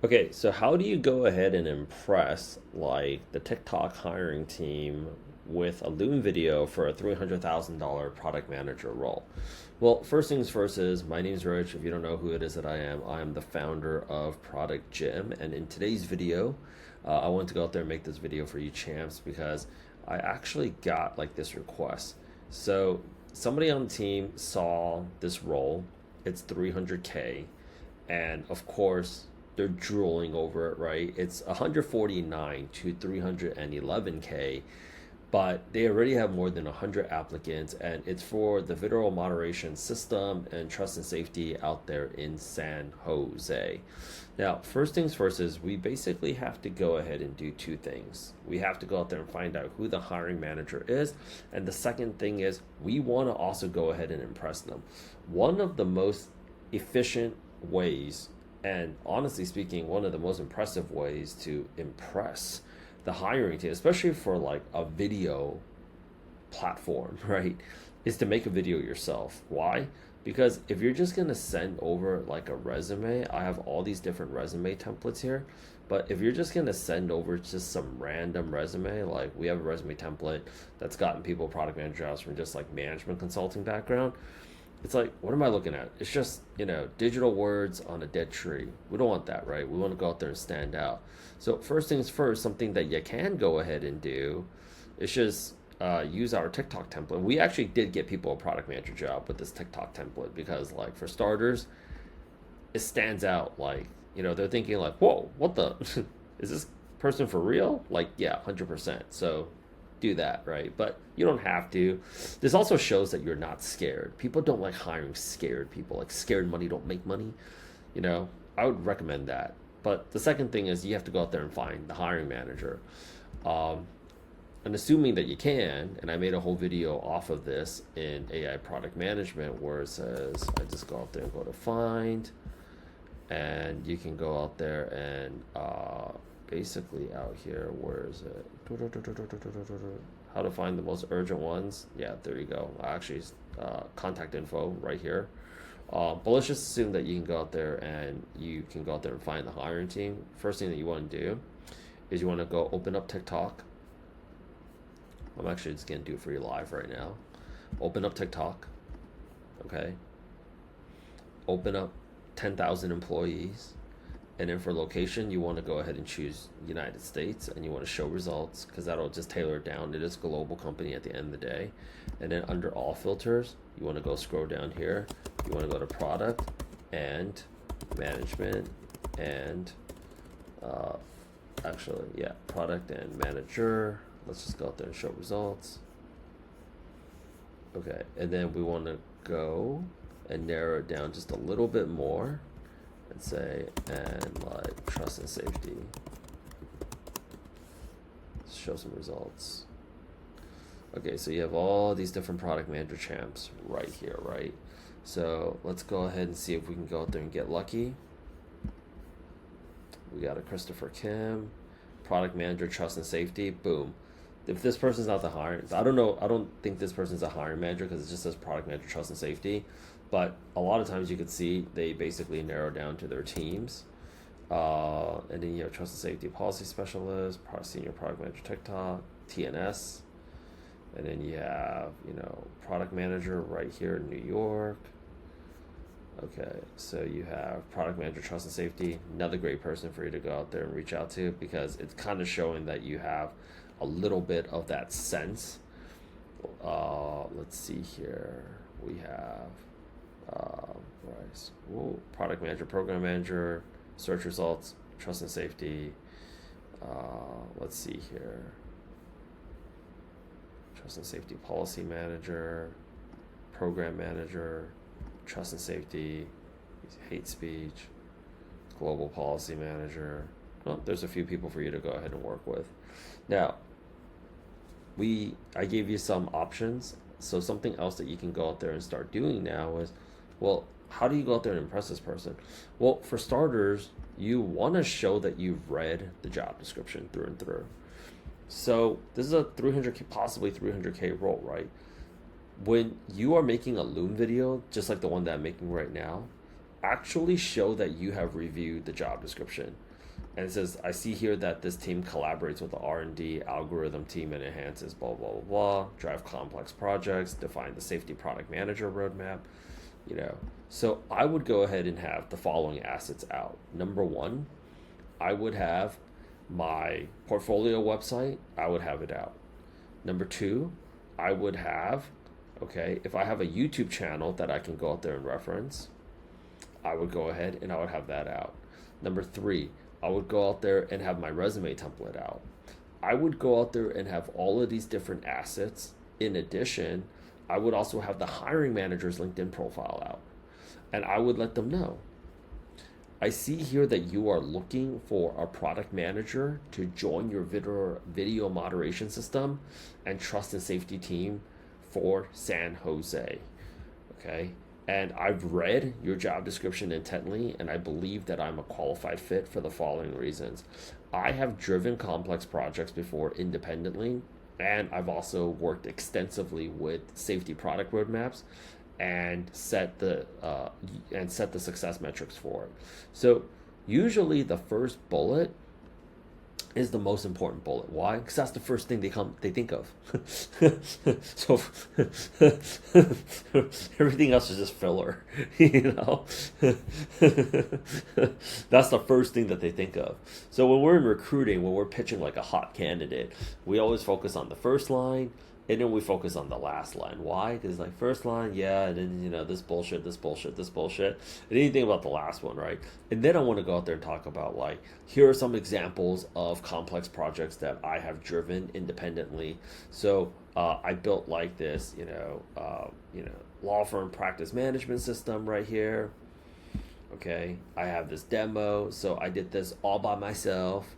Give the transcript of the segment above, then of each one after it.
Okay, so how do you go ahead and impress like the TikTok hiring team with a Loom video for a $300,000 product manager role? Well, first things first is my name's Rich. If you don't know who it is that I am the founder of Product Gym. And in today's video, I wanted to go out there and make this video for you champs because I actually got like this request. So somebody on the team saw this role. It's 300K, and of course they're drooling over it, right? It's 149 to 311K, but they already have more than 100 applicants, and it's for the video moderation system and trust and safety out there in San Jose. Now, first things first is we basically have to go ahead and do two things. We have to go out there and find out who the hiring manager is, and the second thing is we want to also go ahead and impress them. One of the most efficient ways, and honestly speaking, one of the most impressive ways to impress the hiring team, especially for like a video platform, right, is to make a video yourself. Why? Because if you're just gonna send over like a resume, I have all these different resume templates here. But if you're just gonna send over just some random resume, like we have a resume template that's gotten people product manager jobs from just like management consulting background, it's like, what am I looking at? It's just, digital words on a dead tree. We don't want that, right? We want to go out there and stand out. So first things first, something that you can go ahead and do is just use our TikTok template. We actually did get people a product manager job with this TikTok template because, like, for starters, it stands out. Like, they're thinking like, whoa, what the, is this person for real? Like, yeah, 100%. So do that, right? But you don't have to. This also shows that you're not scared. People don't like hiring scared people. Like, scared money don't make money. I would recommend that. But the second thing is you have to go out there and find the hiring manager. Um, and assuming that you can, and I made a whole video off of this in AI product management where it says, I just go out there and go to find, and you can go out there and basically out here, where is it? How to find the most urgent ones. Yeah, there you go. Actually, contact info right here. But let's just assume that you can go out there and you can go out there and find the hiring team. First thing that you want to do is you want to go open up TikTok. I'm actually just going to do it for you live right now. Open up TikTok. Okay. Open up 10,000 employees. And then for location, you want to go ahead and choose United States, and you want to show results because that'll just tailor it down. It is a global company at the end of the day. And then under all filters, you want to go scroll down here. You want to go to product and management and product and manager. Let's just go out there and show results. Okay, and then we want to go and narrow it down just a little bit more and say, and like trust and safety. Let's show some results. Okay, so you have all these different product manager champs right here, right? So let's go ahead and see if we can go out there and get lucky. We got a Christopher Kim, product manager, trust and safety. Boom. If this person's not the hiring, I don't know. I don't think this person's a hiring manager because it just says product manager, trust and safety. But a lot of times you could see they basically narrow down to their teams. And then you have trust and safety policy specialist, senior product manager, TikTok, TNS. And then you have, product manager right here in New York. Okay, so you have product manager, trust and safety, another great person for you to go out there and reach out to because it's kind of showing that you have a little bit of that sense. Let's see here. We have product manager, program manager, search results, trust and safety. Let's see here. Trust and safety policy manager, program manager, trust and safety, hate speech, global policy manager. Well, there's a few people for you to go ahead and work with. Now, I gave you some options. So something else that you can go out there and start doing now is, well, how do you go out there and impress this person? Well, for starters, you want to show that you've read the job description through and through. So this is a 300K, possibly 300K role, right? When you are making a Loom video, just like the one that I'm making right now, actually show that you have reviewed the job description. And it says, I see here that this team collaborates with the R&D algorithm team and enhances blah, blah, blah, blah, drive complex projects, define the safety product manager roadmap, you know. So I would go ahead and have the following assets out. Number one, I would have my portfolio website, I would have it out. Number two, I would have, okay, if I have a YouTube channel that I can go out there and reference, I would go ahead and I would have that out. Number three, I would go out there and have my resume template out. I would go out there and have all of these different assets. In addition, I would also have the hiring manager's LinkedIn profile out. And I would let them know, I see here that you are looking for a product manager to join your video moderation system and trust and safety team for San Jose. Okay. And I've read your job description intently, and I believe that I'm a qualified fit for the following reasons. I have driven complex projects before independently, and I've also worked extensively with safety product roadmaps and set the success metrics for it. So usually the first bullet is the most important bullet. Why? Because that's the first thing they think of. So everything else is just filler, you know. That's the first thing that they think of. So when we're in recruiting, when we're pitching like a hot candidate, we always focus on the first line, and then we focus on the last line. Why? Because like first line, yeah, and then, you know, this bullshit, this bullshit, this bullshit. And anything about the last one, right? And then I want to go out there and talk about like, here are some examples of complex projects that I have driven independently. So I built like this, law firm practice management system right here. Okay, I have this demo. So I did this all by myself.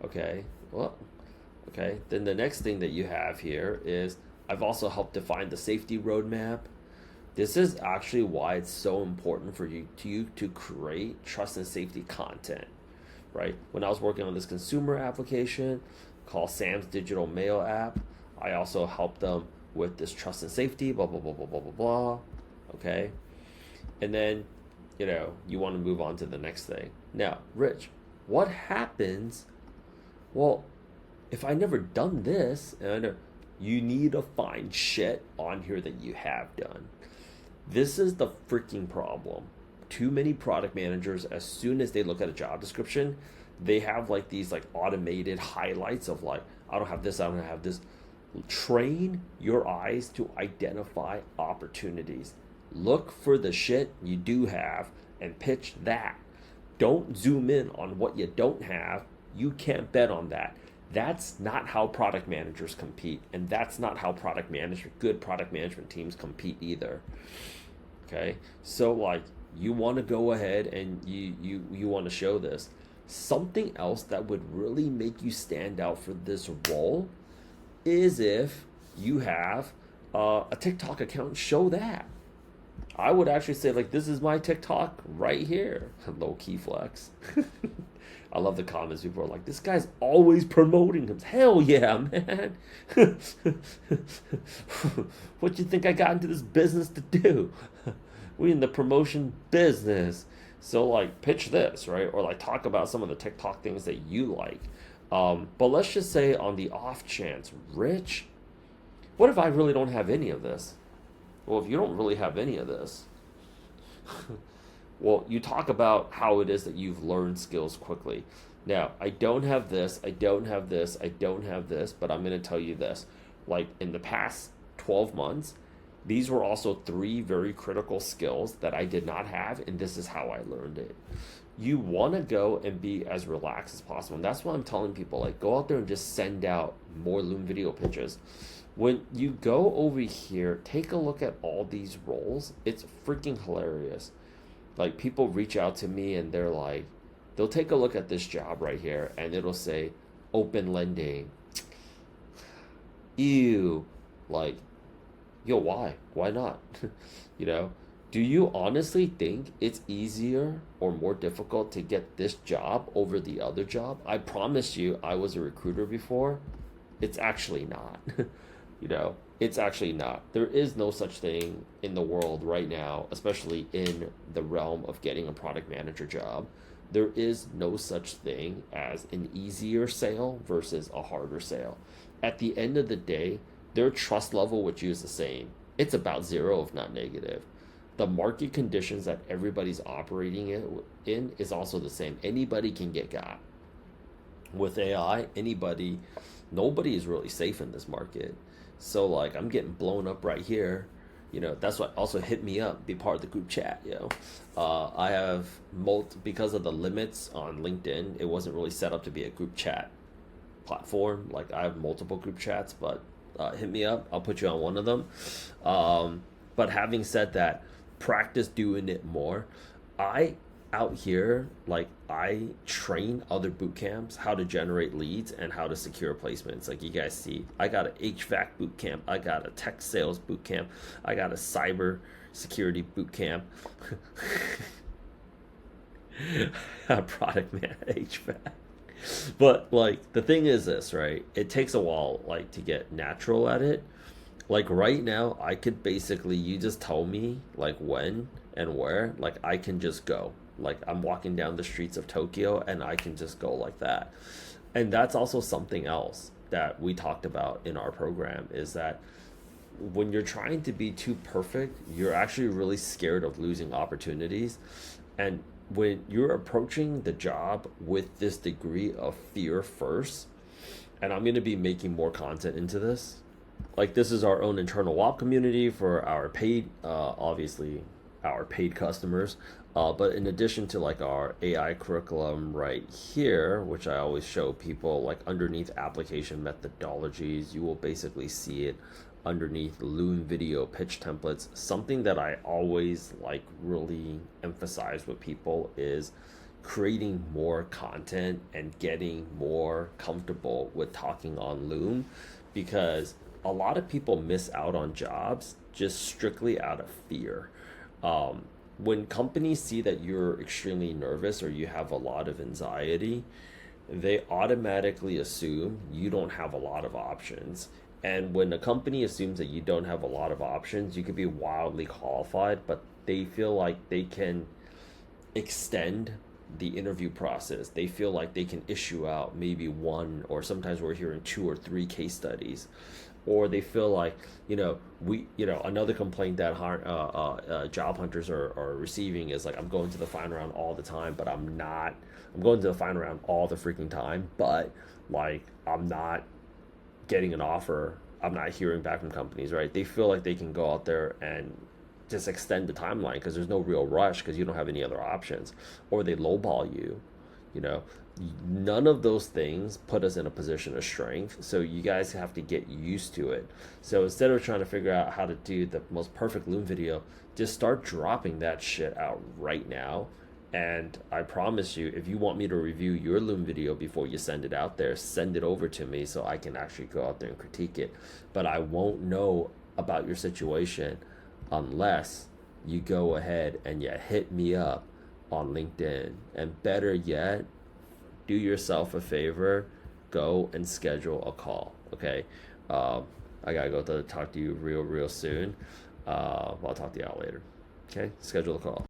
Okay, well. Okay, then the next thing that you have here is I've also helped define the safety roadmap. This is actually why it's so important for you to create trust and safety content, right? When I was working on this consumer application called Sam's Digital Mail app, I also helped them with this trust and safety, blah, blah, blah, blah, blah, blah, blah, okay? And then, you want to move on to the next thing. Now, Rich, what happens, well, if I never done this, and you need to find shit on here that you have done. This is the freaking problem. Too many product managers, as soon as they look at a job description, they have like these like automated highlights of like, I don't have this, I don't have this. Train your eyes to identify opportunities. Look for the shit you do have and pitch that. Don't zoom in on what you don't have. You can't bet on that. That's not how product managers compete, and that's not how good product management teams compete either. Okay, so like you want to go ahead and you want to show this. Something else that would really make you stand out for this role is if you have a TikTok account. Show that. I would actually say like, this is my TikTok right here. Low key flex. I love the comments. People are like, this guy's always promoting him. Hell yeah, man. What do you think I got into this business to do? We in the promotion business. So like pitch this, right? Or like talk about some of the TikTok things that you like. But let's just say on the off chance, Rich, what if I really don't have any of this? Well, if you don't really have any of this, well, you talk about how it is that you've learned skills quickly. Now, I don't have this, I don't have this, I don't have this, but I'm going to tell you this. Like in the past 12 months, these were also 3 very critical skills that I did not have, and this is how I learned it. You want to go and be as relaxed as possible. And that's why I'm telling people, like, go out there and just send out more Loom video pitches. When you go over here, take a look at all these roles. It's freaking hilarious. Like, people reach out to me and they're like, they'll take a look at this job right here and it'll say open lending. Ew. Like, yo, why? Why not? Do you honestly think it's easier or more difficult to get this job over the other job? I promise you, I was a recruiter before. It's actually not. It's actually not. There is no such thing in the world right now, especially in the realm of getting a product manager job, there is no such thing as an easier sale versus a harder sale. At the end of the day, their trust level with you is the same. It's about zero, if not negative. The market conditions that everybody's operating in is also the same. Anybody can get got. With AI, nobody is really safe in this market. So like I'm getting blown up right here. That's what also hit me up, be part of the group chat. I have because of the limits on LinkedIn, it wasn't really set up to be a group chat platform. Like I have multiple group chats, but hit me up. I'll put you on one of them. But having said that, practice doing it more. I out here, like I train other boot camps how to generate leads and how to secure placements. Like you guys see, I got an HVAC boot camp, I got a tech sales boot camp, I got a cyber security boot camp, a product man HVAC. But like the thing is this, right? It takes a while like to get natural at it. Like right now, I could basically, you just tell me like when and where, like I can just go. Like I'm walking down the streets of Tokyo and I can just go like that. And that's also something else that we talked about in our program is that when you're trying to be too perfect, you're actually really scared of losing opportunities. And when you're approaching the job with this degree of fear first, and I'm going to be making more content into this. Like this is our own internal WAP community for our paid, obviously our paid customers. But in addition to like our AI curriculum right here, which I always show people, like underneath application methodologies, you will basically see it underneath Loom video pitch templates. Something that I always like really emphasize with people is creating more content and getting more comfortable with talking on Loom, because a lot of people miss out on jobs just strictly out of fear. When companies see that you're extremely nervous or you have a lot of anxiety, they automatically assume you don't have a lot of options. And when a company assumes that you don't have a lot of options, you could be wildly qualified, but they feel like they can extend the interview process. They feel like they can issue out maybe one, or sometimes we're hearing 2 or 3 case studies, or they feel like another complaint that job hunters are receiving is like, I'm going to the final round all the time, but I'm going to the final round all the freaking time, but like I'm not getting an offer. I'm not hearing back from companies, right? They feel like they can go out there and just extend the timeline because there's no real rush because you don't have any other options, or they lowball you. None of those things put us in a position of strength, so you guys have to get used to it. So instead of trying to figure out how to do the most perfect Loom video, just start dropping that shit out right now. And I promise you, if you want me to review your Loom video before you send it out there, send it over to me so I can actually go out there and critique it. But I won't know about your situation unless you go ahead and you hit me up on LinkedIn. And better yet, do yourself a favor, go and schedule a call. Okay, I gotta go to talk to you real soon. I'll talk to you out later. Okay, schedule a call.